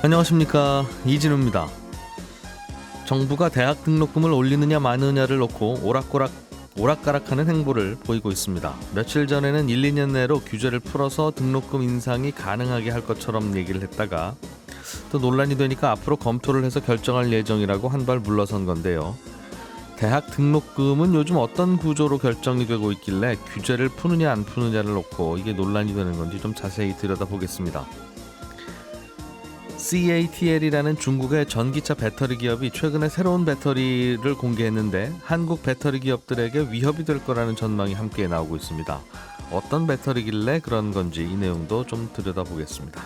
안녕하십니까, 이진우입니다. 정부가 대학 등록금을 올리느냐 마느냐를 놓고 오락가락하는 행보를 보이고 있습니다. 며칠 전에는 1, 2년 내로 규제를 풀어서 등록금 인상이 가능하게 할 것처럼 얘기를 했다가 또 논란이 되니까 앞으로 검토를 해서 결정할 예정이라고 한 발 물러선 건데요. 대학 등록금은 요즘 어떤 구조로 결정이 되고 있길래 규제를 푸느냐 안 푸느냐를 놓고 이게 논란이 되는 건지 좀 자세히 들여다보겠습니다. CATL이라는 중국의 전기차 배터리 기업이 최근에 새로운 배터리를 공개했는데 한국 배터리 기업들에게 위협이 될 거라는 전망이 함께 나오고 있습니다. 어떤 배터리길래 그런 건지 이 내용도 좀 들여다보겠습니다.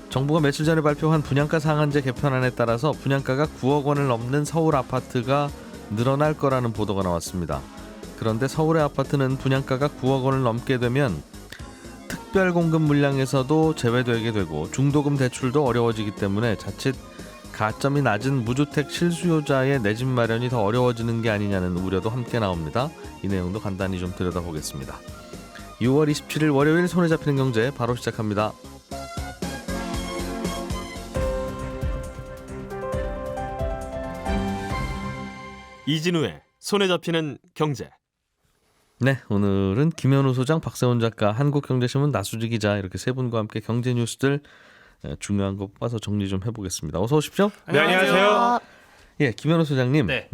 정부가 며칠 전에 발표한 분양가 상한제 개편안에 따라서 분양가가 9억 원을 넘는 서울 아파트가 늘어날 거라는 보도가 나왔습니다. 그런데 서울의 아파트는 분양가가 9억 원을 넘게 되면 특별공급 물량에서도 제외되게 되고 중도금 대출도 어려워지기 때문에 자칫 가점이 낮은 무주택 실수요자의 내 집 마련이 더 어려워지는 게 아니냐는 우려도 함께 나옵니다. 이 내용도 간단히 좀 들여다보겠습니다. 6월 27일 월요일 손에 잡히는 경제 바로 시작합니다. 이진우의 손에 잡히는 경제. 네, 오늘은 김현우 소장, 박세훈 작가, 한국경제신문 나수지 기자 이렇게 세 분과 함께 경제 뉴스들 중요한 거 뽑아서 정리 좀 해보겠습니다. 어서 오십시오. 네, 안녕하세요. 예, 김현우 소장님. 네.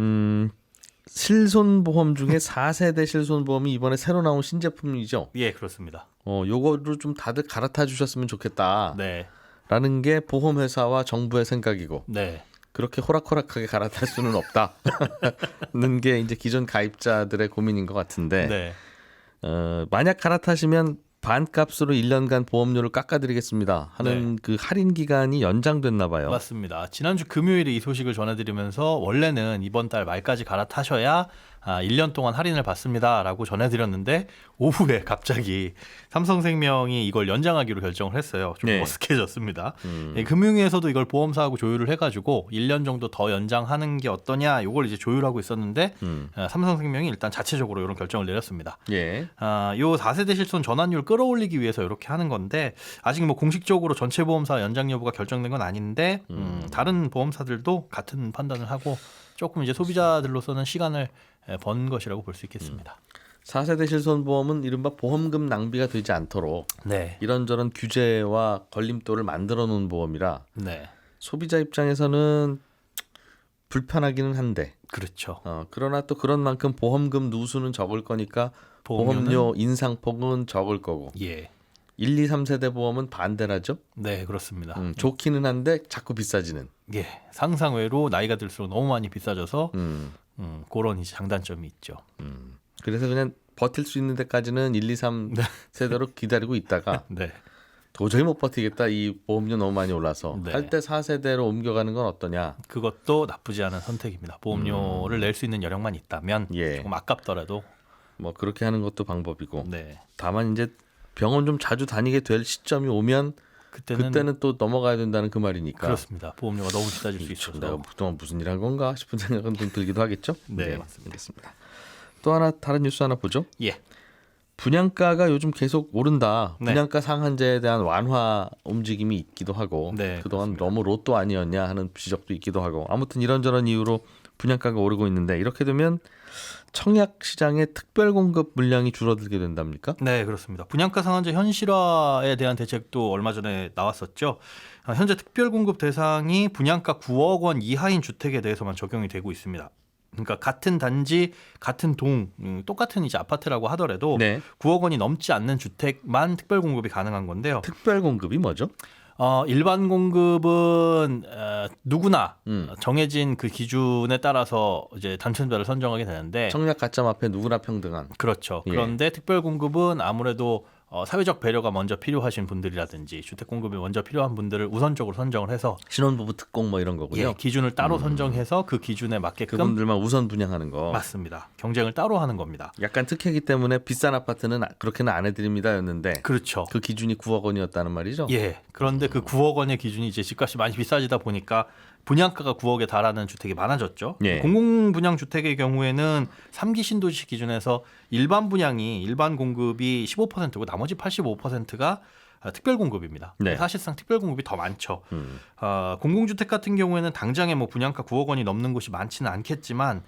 실손보험 중에 4세대 실손보험이 이번에 새로 나온 신제품이죠. 예, 그렇습니다. 요거를 좀 다들 갈아타 주셨으면 좋겠다. 네. 라는 게 보험회사와 정부의 생각이고. 네. 그렇게 호락호락하게 갈아탈 수는 없다는 게 이제 기존 가입자들의 고민인 것 같은데 네. 만약 갈아타시면 반값으로 1년간 보험료를 깎아드리겠습니다 하는 네. 그 할인 기간이 연장됐나 봐요. 맞습니다. 지난주 금요일에 이 소식을 전해드리면서 원래는 이번 달 말까지 갈아타셔야 1년 동안 할인을 받습니다라고 전해드렸는데 오후에 갑자기 삼성생명이 이걸 연장하기로 결정을 했어요. 좀 네. 어색해졌습니다. 예, 금융위에서도 이걸 보험사하고 조율을 해가지고 1년 정도 더 연장하는 게 어떠냐 이걸 이제 조율하고 있었는데 삼성생명이 일단 자체적으로 이런 결정을 내렸습니다. 예. 요 4세대 실손 전환율 끌어올리기 위해서 이렇게 하는 건데 아직 뭐 공식적으로 전체 보험사 연장 여부가 결정된 건 아닌데 다른 보험사들도 같은 판단을 하고 조금 이제 소비자들로서는 시간을 번 것이라고 볼 수 있겠습니다. 4세대 실손보험은 이른바 보험금 낭비가 되지 않도록 네. 이런저런 규제와 걸림돌을 만들어 놓은 보험이라 네. 소비자 입장에서는 불편하기는 한데 그렇죠. 그러나 또 그런 만큼 보험금 누수는 적을 거니까 보험료 인상폭은 적을 거고 예. 1, 2, 3세대 보험은 반대라죠. 네, 그렇습니다. 좋기는 한데 자꾸 비싸지는. 예. 상상외로 나이가 들수록 너무 많이 비싸져서 그런 이제 장단점이 있죠. 그래서 그냥 버틸 수 있는 데까지는 1, 2, 3세대로 기다리고 있다가 네. 도저히 못 버티겠다. 이 보험료 너무 많이 올라서 네. 할 때 4세대로 옮겨가는 건 어떠냐. 그것도 나쁘지 않은 선택입니다. 보험료를 낼 수 있는 여력만 있다면 예. 조금 아깝더라도 뭐 그렇게 하는 것도 방법이고. 네. 다만 이제 병원 좀 자주 다니게 될 시점이 오면 그때는 또 넘어가야 된다는 그 말이니까. 그렇습니다. 보험료가 너무 비싸질 수 있어서. 내가 그동안 무슨 일 한 건가 싶은 생각은 좀 들기도 하겠죠. 네, 맞습니다. 알겠습니다. 또 하나 다른 뉴스 하나 보죠. 예. 분양가가 요즘 계속 오른다. 네. 분양가 상한제에 대한 완화 움직임이 있기도 하고 네, 그동안 그렇습니다. 너무 로또 아니었냐 하는 지적도 있기도 하고 아무튼 이런저런 이유로 분양가가 오르고 있는데 이렇게 되면 청약 시장의 특별 공급 물량이 줄어들게 된답니까? 네, 그렇습니다. 분양가 상한제 현실화에 대한 대책도 얼마 전에 나왔었죠. 현재 특별 공급 대상이 분양가 9억 원 이하인 주택에 대해서만 적용이 되고 있습니다. 그러니까 같은 단지, 같은 동, 똑같은 이제 아파트라고 하더라도 네. 9억 원이 넘지 않는 주택만 특별 공급이 가능한 건데요. 특별 공급이 뭐죠? 일반 공급은 누구나 음. 정해진 그 기준에 따라서 이제 당첨자를 선정하게 되는데 청약 가점 앞에 누구나 평등한. 그렇죠. 예. 그런데 특별 공급은 아무래도 사회적 배려가 먼저 필요하신 분들이라든지 주택 공급이 먼저 필요한 분들을 우선적으로 선정을 해서 신혼부부 특공 뭐 이런 거군요. 예, 기준을 따로 선정해서 그 기준에 맞게끔 그분들만 우선 분양하는 거. 맞습니다. 경쟁을 따로 하는 겁니다. 약간 특혜이기 때문에 비싼 아파트는 그렇게는 안 해드립니다였는데 그렇죠. 그 기준이 9억 원이었다는 말이죠. 예. 그런데 그 9억 원의 기준이 이제 집값이 많이 비싸지다 보니까 분양가가 9억에 달하는 주택이 많아졌죠. 예. 공공분양 주택의 경우에는 3기 신도시 기준에서 일반 분양이 일반 공급이 15%고 나머지 85%가 특별 공급입니다. 네. 사실상 특별 공급이 더 많죠. 공공주택 같은 경우에는 당장에 뭐 분양가 9억 원이 넘는 곳이 많지는 않겠지만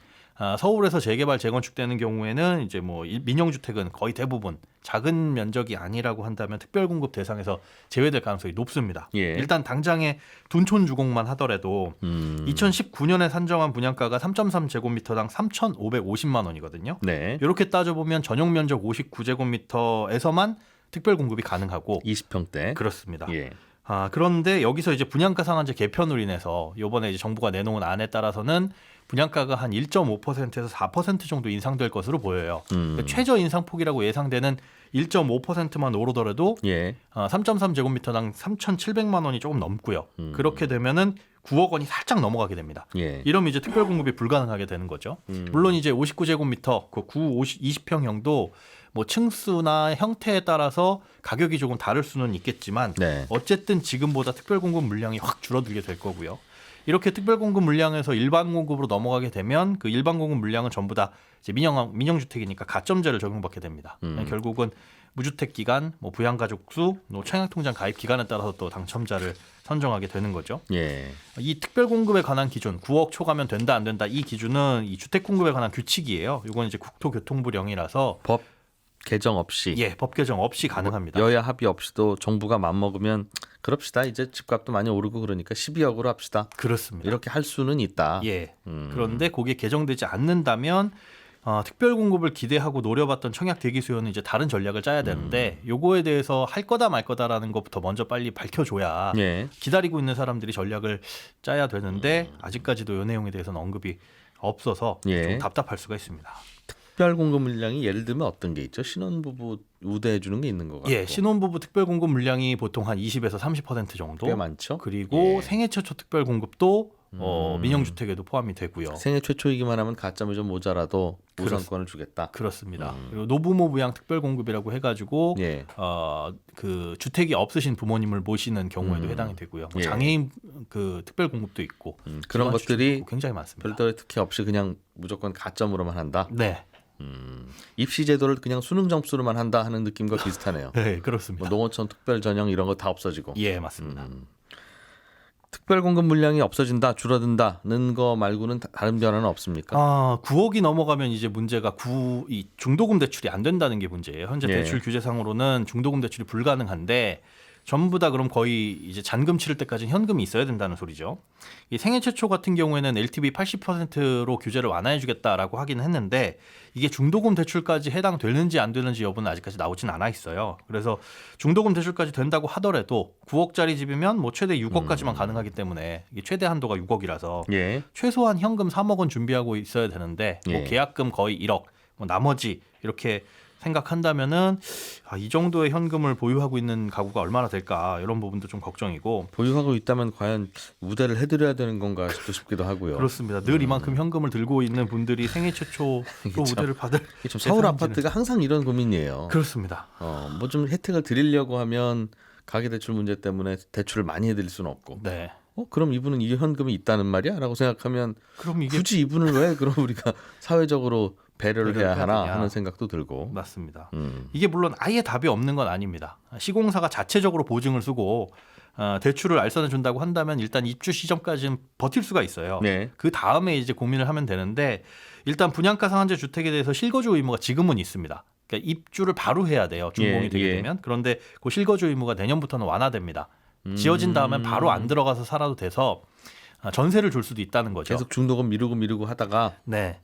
서울에서 재개발 재건축되는 경우에는 이제 뭐 민영주택은 거의 대부분 작은 면적이 아니라고 한다면 특별공급 대상에서 제외될 가능성이 높습니다. 예. 일단 당장에 둔촌 주공만 하더라도 2019년에 산정한 분양가가 3.3제곱미터당 3,550만 원이거든요. 네. 이렇게 따져보면 전용 면적 59제곱미터에서만 특별공급이 가능하고 20평대. 그렇습니다. 예. 그런데 여기서 이제 분양가 상한제 개편으로 인해서 이번에 이제 정부가 내놓은 안에 따라서는 분양가가 한 1.5%에서 4% 정도 인상될 것으로 보여요. 그러니까 최저 인상폭이라고 예상되는 1.5%만 오르더라도 예. 3.3제곱미터당 3,700만 원이 조금 넘고요. 그렇게 되면은 9억 원이 살짝 넘어가게 됩니다. 예. 이러면 이제 특별 공급이 불가능하게 되는 거죠. 물론 이제 59제곱미터, 그 20평형도 뭐 층수나 형태에 따라서 가격이 조금 다를 수는 있겠지만 네. 어쨌든 지금보다 특별 공급 물량이 확 줄어들게 될 거고요. 이렇게 특별 공급 물량에서 일반 공급으로 넘어가게 되면 그 일반 공급 물량은 전부 다 이제 민영주택이니까 가점제를 적용받게 됩니다. 결국은 무주택 기간, 뭐 부양가족 수, 뭐 청약통장 가입 기간에 따라서 또 당첨자를 선정하게 되는 거죠. 예. 이 특별 공급에 관한 기준, 9억 초과면 된다 안 된다 이 기준은 이 주택 공급에 관한 규칙이에요. 이건 이제 국토교통부령이라서 법 개정 없이. 법 개정 없이 가능합니다. 여야 합의 없이도 정부가 맘먹으면 그럽시다. 이제 집값도 많이 오르고 그러니까 12억으로 합시다. 그렇습니다. 이렇게 할 수는 있다. 예. 그런데 그게 개정되지 않는다면 특별 공급을 기대하고 노려봤던 청약 대기 수요는 이제 다른 전략을 짜야 되는데 요거에 대해서 할 거다 말 거다라는 것부터 먼저 빨리 밝혀줘야 예. 기다리고 있는 사람들이 전략을 짜야 되는데 아직까지도 이 내용에 대해서는 언급이 없어서 예. 좀 답답할 수가 있습니다. 특별 공급 물량이 예를 들면 어떤 게 있죠? 신혼부부 우대해 주는 게 있는 것 같고. 예, 신혼부부 특별 공급 물량이 보통 한 20에서 30% 정도. 꽤 많죠. 그리고 예. 생애 최초 특별 공급도 민영주택에도 포함이 되고요. 생애 최초이기만 하면 가점이 좀 모자라도 우선권을 주겠다. 그렇습니다. 그리고 노부모 부양 특별 공급이라고 해가지고 예. 그 주택이 없으신 부모님을 모시는 경우에도 해당이 되고요. 뭐 예. 장애인 그 특별 공급도 있고 그런 것들이 있고 굉장히 많습니다. 별도의 특혜 없이 그냥 무조건 가점으로만 한다. 네, 입시 제도를 그냥 수능 점수로만 한다 하는 느낌과 비슷하네요. 네 그렇습니다. 뭐 농어촌 특별 전형 이런 거 다 없어지고. 예, 맞습니다. 특별 공급 물량이 없어진다, 줄어든다는 거 말고는 다른 변화는 없습니까? 9억이 넘어가면 이제 문제가 이 중도금 대출이 안 된다는 게 문제예요. 현재 예. 대출 규제상으로는 중도금 대출이 불가능한데 전부 다 그럼 거의 이제 잔금 치를 때까지는 현금이 있어야 된다는 소리죠. 이 생애 최초 같은 경우에는 LTV 80%로 규제를 완화해주겠다라고 하긴 했는데 이게 중도금 대출까지 해당되는지 안 되는지 여부는 아직까지 나오진 않아 있어요. 그래서 중도금 대출까지 된다고 하더라도 9억짜리 집이면 뭐 최대 6억까지만 가능하기 때문에 이게 최대 한도가 6억이라서 예. 최소한 현금 3억 원 준비하고 있어야 되는데 뭐 예. 계약금 거의 1억, 뭐 나머지 이렇게 생각한다면은 이 정도의 현금을 보유하고 있는 가구가 얼마나 될까 이런 부분도 좀 걱정이고 보유하고 있다면 과연 우대를 해드려야 되는 건가 싶기도 하고요. 그렇습니다. 늘 이만큼 현금을 들고 있는 분들이 생애 최초로 우대를 받을 참 서울 대상인지는- 아파트가 항상 이런 고민이에요. 그렇습니다. 뭐 좀 혜택을 드리려고 하면 가계대출 문제 때문에 대출을 많이 해드릴 수는 없고. 네. 그럼 이분은 이 현금이 있다는 말이야?라고 생각하면 그럼 이게 굳이 이분을 왜 그럼 우리가 사회적으로 배려를 해야 하나 되냐. 하는 생각도 들고. 맞습니다. 음. 이게 물론 아예 답이 없는 건 아닙니다. 시공사가 자체적으로 보증을 쓰고 대출을 알선해 준다고 한다면 일단 입주 시점까지는 버틸 수가 있어요. 네. 그 다음에 이제 고민을 하면 되는데 일단 분양가 상한제 주택에 대해서 실거주 의무가 지금은 있습니다. 그러니까 입주를 바로 해야 돼요. 준공이 예, 되게 예. 되면. 그런데 그 실거주 의무가 내년부터는 완화됩니다. 지어진 다음엔 바로 안 들어가서 살아도 돼서 전세를 줄 수도 있다는 거죠. 계속 중도금 미루고 하다가 네.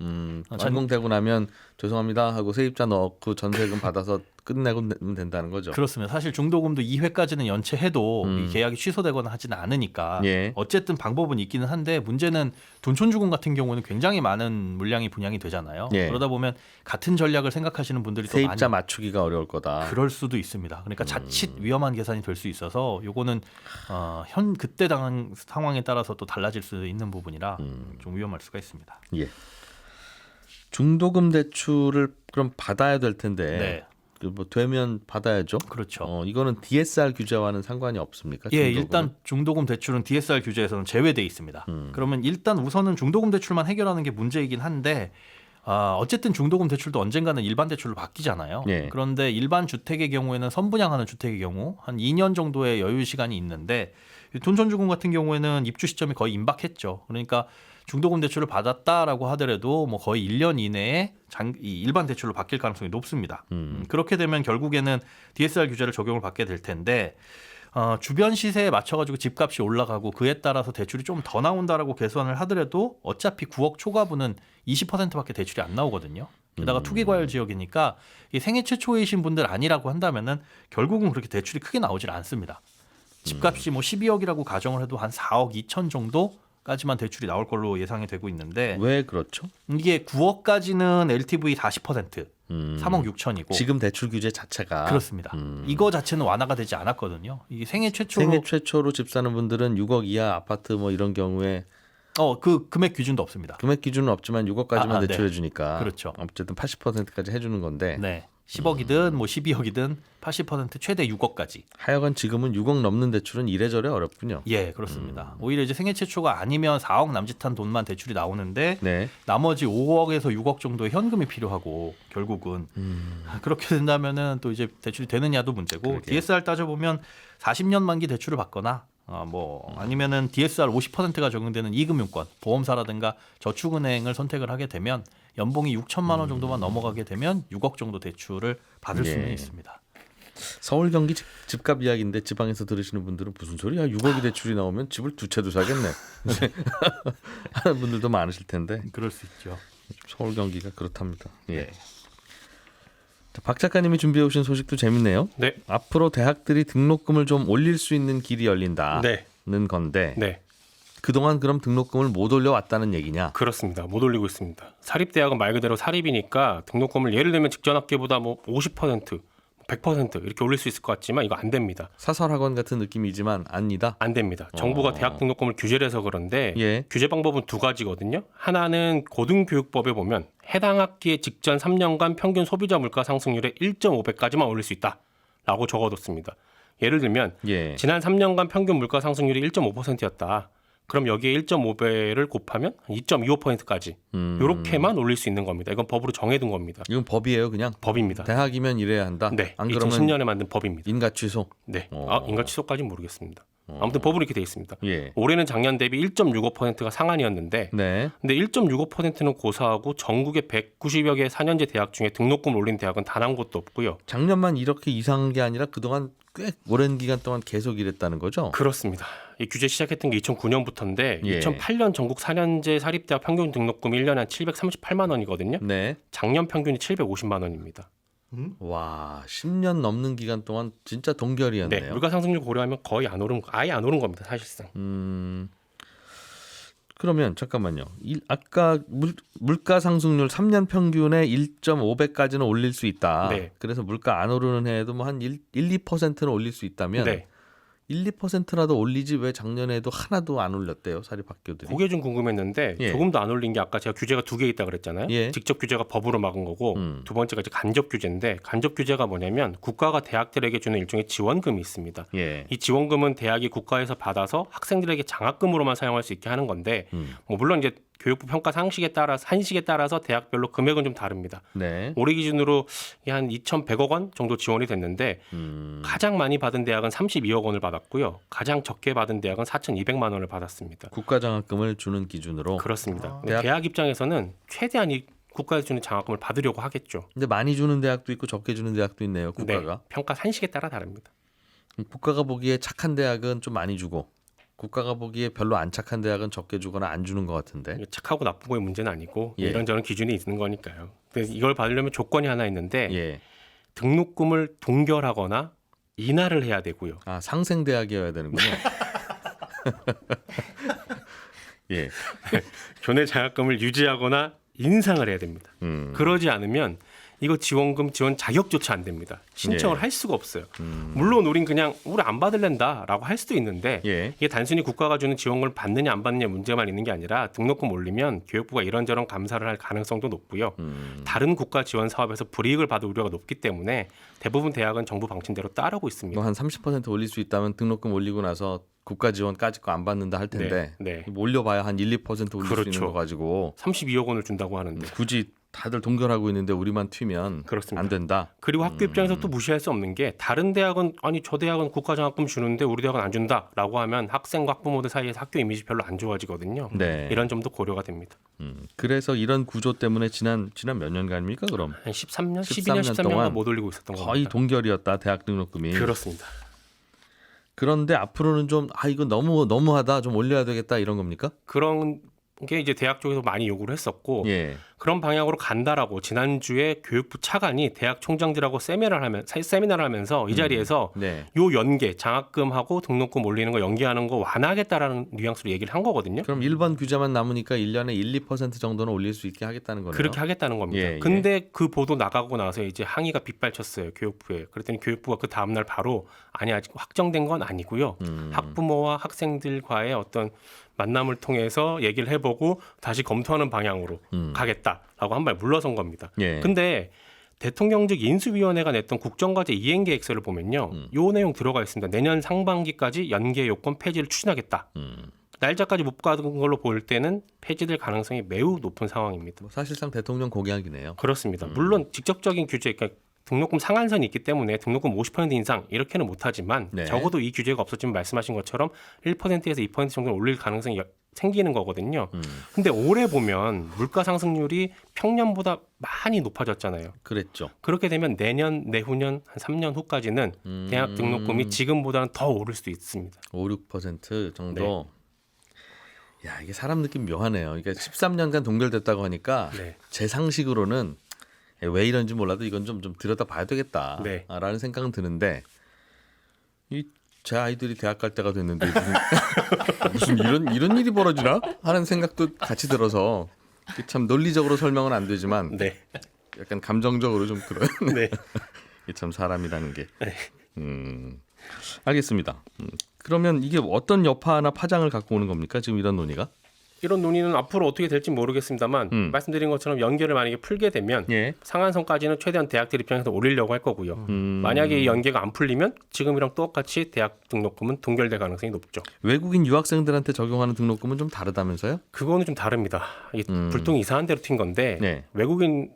완공되고 나면 죄송합니다 하고 세입자 넣고 전세금 받아서 끝내면 된다는 거죠. 그렇습니다. 사실 중도금도 2회까지는 연체해도 이 계약이 취소되거나 하지는 않으니까 예. 어쨌든 방법은 있기는 한데 문제는 둔촌주공 같은 경우는 굉장히 많은 물량이 분양이 되잖아요. 예. 그러다 보면 같은 전략을 생각하시는 분들이 또 세입자 많이 맞추기가 어려울 거다. 그럴 수도 있습니다. 그러니까 자칫 위험한 계산이 될 수 있어서 요거는 현 그때 당한 상황에 따라서 또 달라질 수 있는 부분이라 좀 위험할 수가 있습니다. 예. 중도금 대출을 그럼 받아야 될 텐데 네, 뭐 되면 받아야죠. 그렇죠. 이거는 DSR 규제와는 상관이 없습니까? 예, 중도금은? 일단 중도금 대출은 DSR 규제에서는 제외돼 있습니다. 그러면 일단 우선은 중도금 대출만 해결하는 게 문제이긴 한데 어쨌든 중도금 대출도 언젠가는 일반 대출로 바뀌잖아요. 예. 그런데 일반 주택의 경우에는 선분양하는 주택의 경우 한 2년 정도의 여유 시간이 있는데 둔촌주공 같은 경우에는 입주 시점이 거의 임박했죠. 그러니까 중도금 대출을 받았다라고 하더라도 뭐 거의 1년 이내에 이 일반 대출로 바뀔 가능성이 높습니다. 그렇게 되면 결국에는 DSR 규제를 적용을 받게 될 텐데 주변 시세에 맞춰가지고 집값이 올라가고 그에 따라서 대출이 좀 더 나온다라고 계산을 하더라도 어차피 9억 초과분은 20%밖에 대출이 안 나오거든요. 게다가 투기과열 지역이니까 이 생애 최초이신 분들 아니라고 한다면은 결국은 그렇게 대출이 크게 나오질 않습니다. 집값이 뭐 12억이라고 가정을 해도 한 4억 2천 정도까지만 대출이 나올 걸로 예상이 되고 있는데 왜 그렇죠? 이게 9억까지는 LTV 40%, 3억 6천이고 지금 대출 규제 자체가 그렇습니다. 이거 자체는 완화가 되지 않았거든요. 이게 생애 최초로 집 사는 분들은 6억 이하 아파트 뭐 이런 경우에 그 금액 기준도 없습니다. 금액 기준은 없지만 6억까지만 네. 대출해 주니까 그렇죠. 어쨌든 80%까지 해주는 건데 네. 10억이든 뭐 12억이든 80% 최대 6억까지. 하여간 지금은 6억 넘는 대출은 이래저래 어렵군요. 예, 그렇습니다. 오히려 이제 생애 최초가 아니면 4억 남짓한 돈만 대출이 나오는데 네. 나머지 5억에서 6억 정도의 현금이 필요하고 결국은 그렇게 된다면은 또 이제 대출이 되느냐도 문제고 그러게요. DSR 따져보면 40년 만기 대출을 받거나 아니면은 DSR 50%가 적용되는 이금융권, 보험사라든가 저축은행을 선택을 하게 되면 연봉이 6천만 원 정도만 넘어가게 되면 6억 정도 대출을 받을 수는 있습니다. 서울 경기 집값 이야기인데 지방에서 들으시는 분들은 무슨 소리야? 6억이 대출이 나오면 집을 두 채도 사겠네. 하는 분들도 많으실 텐데 그럴 수 있죠. 서울 경기가 그렇답니다. 예. 자, 박 작가님이 준비해 오신 소식도 재밌네요. 네. 앞으로 대학들이 등록금을 좀 올릴 수 있는 길이 열린다는 네. 건데 네. 그동안 그럼 등록금을 못 올려왔다는 얘기냐? 그렇습니다. 못 올리고 있습니다. 사립대학은 말 그대로 사립이니까 등록금을 예를 들면 직전 학기보다 뭐 50%, 100% 이렇게 올릴 수 있을 것 같지만 이거 안 됩니다. 사설학원 같은 느낌이지만 아니다. 안 됩니다. 정부가 대학 등록금을 규제를 해서 그런데 예. 규제 방법은 두 가지거든요. 하나는 고등교육법에 보면 해당 학기의 직전 3년간 평균 소비자 물가 상승률의 1.5배까지만 올릴 수 있다라고 적어뒀습니다. 예를 들면 예. 지난 3년간 평균 물가 상승률이 1.5%였다. 그럼 여기에 1.5배를 곱하면 2.25%까지 이렇게만 올릴 수 있는 겁니다. 이건 법으로 정해둔 겁니다. 이건 법이에요, 그냥. 법입니다. 대학이면 이래야 한다. 네, 안 그러면 2010년에 만든 법입니다. 인가 취소. 네, 어. 인가 취소까지는 모르겠습니다. 아무튼 법으로 이렇게 돼 있습니다. 예. 올해는 작년 대비 1.65%가 상한이었는데 네. 근데 1.65%는 고사하고 전국의 190여 개 4년제 대학 중에 등록금을 올린 대학은 단 한 곳도 없고요. 작년만 이렇게 이상한 게 아니라 그동안 꽤 오랜 기간 동안 계속 이랬다는 거죠? 그렇습니다. 이 규제 시작했던 게 2009년부터인데 예. 2008년 전국 4년제 사립대학 평균 등록금 1년에 한 738만 원이거든요. 네. 작년 평균이 750만 원입니다. 와, 10년 넘는 기간 동안 진짜 동결이었네요. 네, 물가 상승률 고려하면 거의 안 오른 아예 안 오른 겁니다, 사실상. 그러면 잠깐만요. 아까 물가 상승률 3년 평균에 1.5배까지는 올릴 수 있다. 네. 그래서 물가 안 오르는 해에도 뭐 한 2%는 올릴 수 있다면 네. 2%라도 올리지 왜 작년에도 하나도 안 올렸대요, 사립학교들이. 그게 좀 궁금했는데 예. 조금 더 안 올린 게 아까 제가 규제가 두 개 있다 그랬잖아요. 예. 직접 규제가 법으로 막은 거고 두 번째가 이제 간접 규제인데 간접 규제가 뭐냐면 국가가 대학들에게 주는 일종의 지원금이 있습니다. 예. 이 지원금은 대학이 국가에서 받아서 학생들에게 장학금으로만 사용할 수 있게 하는 건데 뭐 물론 이제 교육부 평가 상식에 따라서 한식에 따라서 대학별로 금액은 좀 다릅니다. 네. 올해 기준으로 한 2,100억 원 정도 지원이 됐는데 가장 많이 받은 대학은 32억 원을 받았고요. 가장 적게 받은 대학은 4,200만 원을 받았습니다. 국가 장학금을 주는 기준으로. 그렇습니다. 대학- 대학 입장에서는 최대한 이 국가에서 주는 장학금을 받으려고 하겠죠. 근데 많이 주는 대학도 있고 적게 주는 대학도 있네요, 국가가. 네, 평가 한식에 따라 다릅니다. 국가가 보기에 착한 대학은 좀 많이 주고 국가가 보기에 별로 안 착한 대학은 적게 주거나 안 주는 것 같은데. 이게 착하고 나쁘고의 문제는 아니고 예. 이런저런 기준이 있는 거니까요. 근데 이걸 받으려면 조건이 하나 있는데 예. 등록금을 동결하거나 인하를 해야 되고요. 아, 상생 대학이어야 되는군요. 예. 교내 장학금을 유지하거나 인상을 해야 됩니다. 그러지 않으면 이거 지원금 지원 자격조차 안 됩니다. 신청을 예. 할 수가 없어요. 물론 우린 그냥 우리 안 받을랜다라고 할 수도 있는데 예. 이게 단순히 국가가 주는 지원금을 받느냐 안 받느냐 문제만 있는 게 아니라 등록금 올리면 교육부가 이런저런 감사를 할 가능성도 높고요. 다른 국가 지원 사업에서 불이익을 받을 우려가 높기 때문에 대부분 대학은 정부 방침대로 따르고 있습니다. 뭐 한 30% 올릴 수 있다면 등록금 올리고 나서 국가 지원까지 거 안 받는다 할 텐데 네. 뭐 올려봐야 한 1, 2% 올릴 수 있는 그렇죠. 거 가지고 32억 원을 준다고 하는데 굳이 다들 동결하고 있는데 우리만 튀면 그렇습니다. 안 된다. 그리고 학교 입장에서 또 무시할 수 없는 게 다른 대학은 아니 저 대학은 국가장학금 주는데 우리 대학은 안 준다라고 하면 학생과 학부모들 사이에서 학교 이미지 별로 안 좋아지거든요. 네. 이런 점도 고려가 됩니다. 그래서 이런 구조 때문에 지난 몇 년간입니까? 그럼 한 13년, 13년 12년, 13년간 동안 못 올리고 있었던 거의 겁니다. 동결이었다. 대학 등록금이. 그렇습니다. 그런데 앞으로는 좀 이거 너무하다. 좀 올려야 되겠다 이런 겁니까? 그런 게 이제 대학 쪽에서 많이 요구를 했었고 예. 그런 방향으로 간다라고 지난주에 교육부 차관이 대학 총장들하고 세미나를 하면서 이 자리에서 네. 요 연계 장학금하고 등록금 올리는 거 연계하는 거 완화하겠다라는 뉘앙스로 얘기를 한 거거든요. 그럼 1번 규제만 남으니까 1년에 1~2% 정도는 올릴 수 있게 하겠다는 거네요. 그렇게 하겠다는 겁니다. 예, 예. 근데 그 보도 나가고 나서 이제 항의가 빗발쳤어요. 교육부에. 그랬더니 교육부가 그 다음 날 바로 아니 아직 확정된 건 아니고요. 학부모와 학생들과의 어떤 만남을 통해서 얘기를 해보고 다시 검토하는 방향으로 가겠다라고 한 발 물러선 겁니다. 예. 근데 대통령직 인수위원회가 냈던 국정과제 이행계획서를 보면요. 요 내용 들어가 있습니다. 내년 상반기까지 연계 요건 폐지를 추진하겠다. 날짜까지 못 가는 걸로 볼 때는 폐지될 가능성이 매우 높은 상황입니다. 뭐 사실상 대통령 공약이네요. 그렇습니다. 물론 직접적인 규제, 그러니까 등록금 상한선이 있기 때문에 등록금 50% 인상 이렇게는 못하지만 네. 적어도 이 규제가 없어지면 말씀하신 것처럼 1%에서 2% 정도는 올릴 가능성이 생기는 거거든요. 근데 올해 보면 물가 상승률이 평년보다 많이 높아졌잖아요. 그랬죠. 그렇게 되면 내년, 내후년, 한 3년 후까지는 대학 등록금이 지금보다는 더 오를 수도 있습니다. 5~6% 정도. 야, 이게 사람 느낌 묘하네요. 그러니까 13년간 동결됐다고 하니까 네. 제 상식으로는 왜 이런지 몰라도 이건 좀 들여다 봐야 네. 되겠다라는 생각은 드는데 제 아이들이 대학 갈 때가 됐는데 무슨 이런 일이 벌어지나 하는 생각도 같이 들어서 참 논리적으로 설명은 안 되지만 네. 약간 감정적으로 좀 그런 네. 이게 참 사람이라는 게. 네. 알겠습니다. 그러면 이게 어떤 여파나 파장을 갖고 오는 겁니까? 지금 이런 논의가? 이런 논의는 앞으로 어떻게 될지 모르겠습니다만 말씀드린 것처럼 연계를 만약에 풀게 되면 예. 상한선까지는 최대한 대학들 입장에서 올리려고 할 거고요. 만약에 이 연계가 안 풀리면 지금이랑 똑같이 대학 등록금은 동결될 가능성이 높죠. 외국인 유학생들한테 적용하는 등록금은 좀 다르다면서요? 그거는 좀 다릅니다. 이게 불똥 이상한 대로 튄 건데 네. 외국인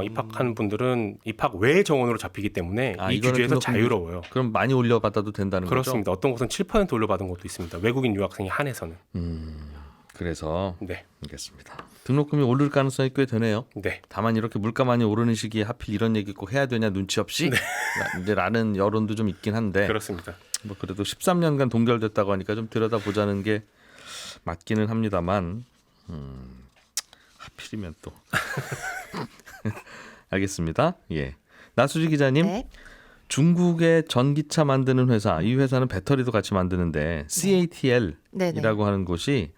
입학한 분들은 입학 외 정원으로 잡히기 때문에 이 이거는 규제에서 등록금 자유로워요. 그럼 많이 올려받아도 된다는 그렇습니다. 어떤 곳은 7% 올려받은 것도 있습니다. 외국인 유학생이 한해서는. 거죠? 그래서 네. 알겠습니다. 등록금이 오를 가능성이 꽤 되네요. 네. 다만 이렇게 물가 많이 오르는 시기에 하필 이런 얘기 꼭 해야 되냐 눈치 없이 이제 라는 여론도 좀 있긴 한데 그렇습니다. 뭐 그래도 13년간 동결됐다고 하니까 좀 들여다보자는 게 맞기는 합니다만 하필이면 또 알겠습니다. 예, 나수지 기자님. 네. 중국의 전기차 만드는 회사, 이 회사는 배터리도 같이 만드는데 CATL이라고 네네. 하는 곳이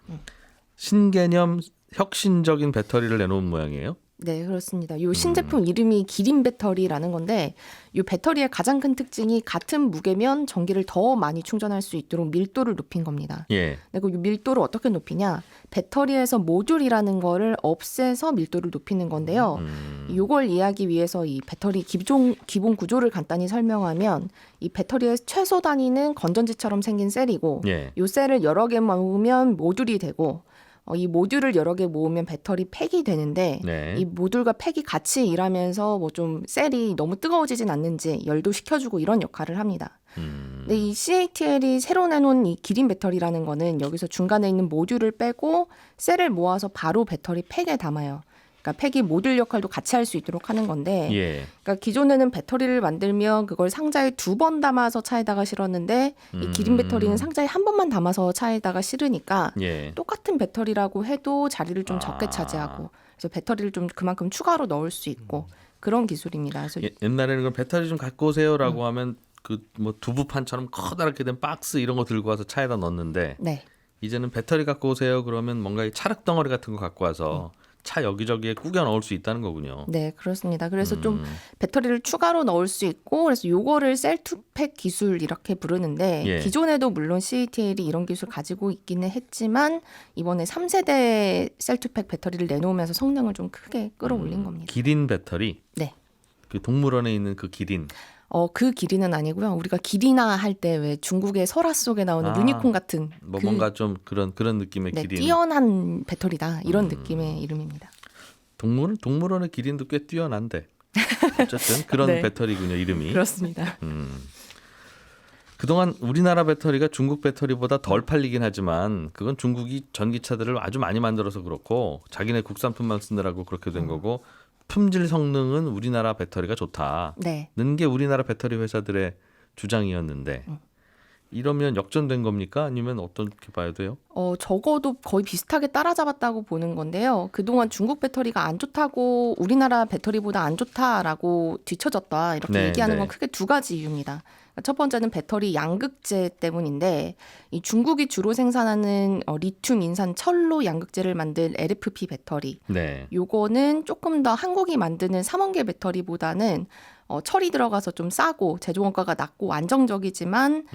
신개념 혁신적인 배터리를 내놓은 모양이에요. 네, 그렇습니다. 요 신제품 이름이 기린 배터리라는 건데 요 배터리의 가장 큰 특징이 같은 무게면 전기를 더 많이 충전할 수 있도록 밀도를 높인 겁니다. 예. 그리고 이 밀도를 어떻게 높이냐? 배터리에서 모듈이라는 거를 없애서 밀도를 높이는 건데요. 요걸 이해하기 위해서 이 배터리 기본 구조를 간단히 설명하면 이 배터리의 최소 단위는 건전지처럼 생긴 셀이고 예. 요 셀을 여러 개 모으면 모듈이 되고 이 모듈을 여러 개 모으면 배터리 팩이 되는데 네. 이 모듈과 팩이 같이 일하면서 뭐 좀 셀이 너무 뜨거워지진 않는지 열도 식혀주고 이런 역할을 합니다. 근데 이 CATL이 새로 내놓은 이 기린 배터리라는 거는 여기서 중간에 있는 모듈을 빼고 셀을 모아서 바로 배터리 팩에 담아요. 그러니까 팩이 모듈 역할도 같이 할 수 있도록 하는 건데 예. 그러니까 기존에는 배터리를 만들면 그걸 상자에 2번 담아서 차에다가 실었는데 이 기린 배터리는 상자에 한 번만 담아서 차에다가 실으니까 예. 똑같은 배터리라고 해도 자리를 좀 적게 아. 차지하고 그래서 배터리를 좀 그만큼 추가로 넣을 수 있고 그런 기술입니다. 그래서 옛날에는 그 배터리 좀 갖고 오세요라고 하면 그 뭐 두부판처럼 커다랗게 된 박스 이런 거 들고 와서 차에다 넣었는데 네. 이제는 배터리 갖고 오세요 그러면 뭔가 이 찰흙 덩어리 같은 거 갖고 와서 차 여기저기에 꾸겨 넣을 수 있다는 거군요. 네, 그렇습니다. 그래서 좀 배터리를 추가로 넣을 수 있고 그래서 요거를 셀투팩 기술 이렇게 부르는데 예. 기존에도 물론 CATL이 이런 기술 가지고 있기는 했지만 이번에 3세대 셀투팩 배터리를 내놓으면서 성능을 좀 크게 끌어올린 겁니다. 기린 배터리. 네. 그 동물원에 있는 그 기린. 그 기린은 아니고요. 우리가 기리나 할 때 왜 중국의 설화 속에 나오는 루니콘 같은 뭐 뭔가 좀 그런 느낌의 네, 기린. 뛰어난 배터리다 이런 느낌의 이름입니다. 동물원의 기린도 꽤 뛰어난데 어쨌든 그런 네. 배터리군요, 이름이. 그렇습니다. 그동안 우리나라 배터리가 중국 배터리보다 덜 팔리긴 하지만 그건 중국이 전기차들을 아주 많이 만들어서 그렇고 자기네 국산품만 쓰느라고 그렇게 된 거고 품질 성능은 우리나라 배터리가 좋다는 네. 게 우리나라 배터리 회사들의 주장이었는데 이러면 역전된 겁니까? 아니면 어떻게 봐야 돼요? 적어도 거의 비슷하게 따라잡았다고 보는 건데요. 그동안 중국 배터리가 안 좋다고 우리나라 배터리보다 안 좋다라고 뒤처졌다 이렇게 네, 얘기하는 네. 건 크게 두 가지 이유입니다. 첫 번째는 배터리 양극재 때문인데 이 중국이 주로 생산하는 리튬, 인산, 철로 양극재를 만든 LFP 배터리 네. 요거는 조금 더 한국이 만드는 삼원계 배터리보다는 철이 들어가서 좀 싸고 제조 원가가 낮고 안정적이지만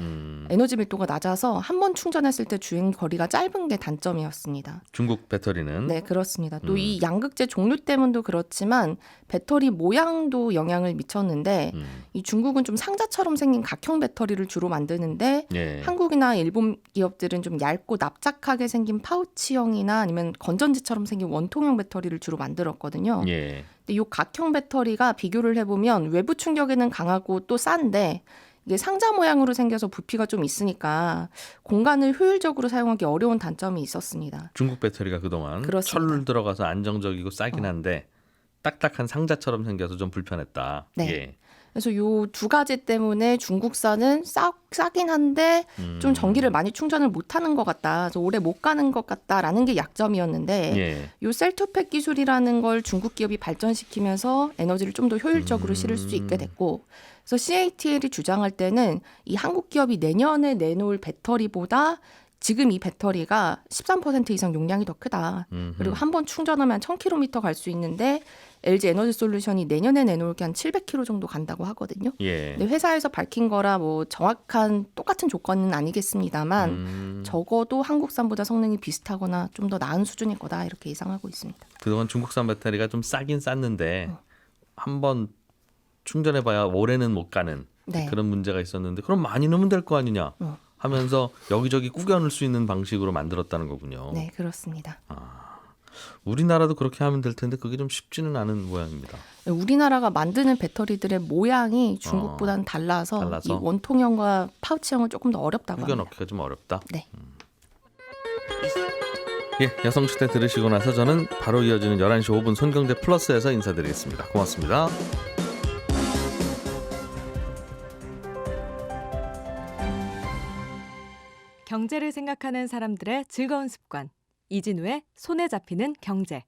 에너지 밀도가 낮아서 한 번 충전했을 때 주행 거리가 짧은 게 단점이었습니다. 중국 배터리는 네, 그렇습니다. 또 이 양극재 종류 때문도 그렇지만 배터리 모양도 영향을 미쳤는데 이 중국은 좀 상자처럼 생긴 각형 배터리를 주로 만드는데 예. 한국이나 일본 기업들은 좀 얇고 납작하게 생긴 파우치형이나 아니면 건전지처럼 생긴 원통형 배터리를 주로 만들었거든요. 예. 근데 이 각형 배터리가 비교를 해보면 외부 충격에는 강하고 또 싼데 이게 상자 모양으로 생겨서 부피가 좀 있으니까 공간을 효율적으로 사용하기 어려운 단점이 있었습니다. 중국 배터리가 그동안 그렇습니다. 철 들어가서 안정적이고 싸긴 한데 딱딱한 상자처럼 생겨서 좀 불편했다. 네. 예. 그래서 요 두 가지 때문에 중국산은 싸긴 한데 좀 전기를 많이 충전을 못하는 것 같다. 그래서 오래 못 가는 것 같다라는 게 약점이었는데 예. 요 셀투팩 기술이라는 걸 중국 기업이 발전시키면서 에너지를 좀 더 효율적으로 실을 수 있게 됐고 그래서 CATL이 주장할 때는 이 한국 기업이 내년에 내놓을 배터리보다 지금 이 배터리가 13% 이상 용량이 더 크다. 그리고 한 번 충전하면 1000km 갈 수 있는데 LG 에너지 솔루션이 내년에 내놓을 게 한 700km 정도 간다고 하거든요. 예. 근데 회사에서 밝힌 거라 뭐 정확한 똑같은 조건은 아니겠습니다만 적어도 한국산보다 성능이 비슷하거나 좀 더 나은 수준일 거다 이렇게 예상하고 있습니다. 그동안 중국산 배터리가 좀 싸긴 쌌는데 한번 충전해봐야 올해는 못 가는 네. 그런 문제가 있었는데 그럼 많이 넣으면 될 거 아니냐 하면서 여기저기 꾸겨 넣을 수 있는 방식으로 만들었다는 거군요. 네, 그렇습니다. 우리나라도 그렇게 하면 될 텐데 그게 좀 쉽지는 않은 모양입니다. 우리나라가 만드는 배터리들의 모양이 중국보다는 달라서 이 원통형과 파우치형은 조금 더 어렵다고 꾸겨 합니다. 넣기가 좀 어렵다. 네. 예, 여성시대 들으시고 나서 저는 바로 이어지는 11시 5분 손경제 플러스에서 인사드리겠습니다. 고맙습니다. 경제를 생각하는 사람들의 즐거운 습관. 이진우의 손에 잡히는 경제.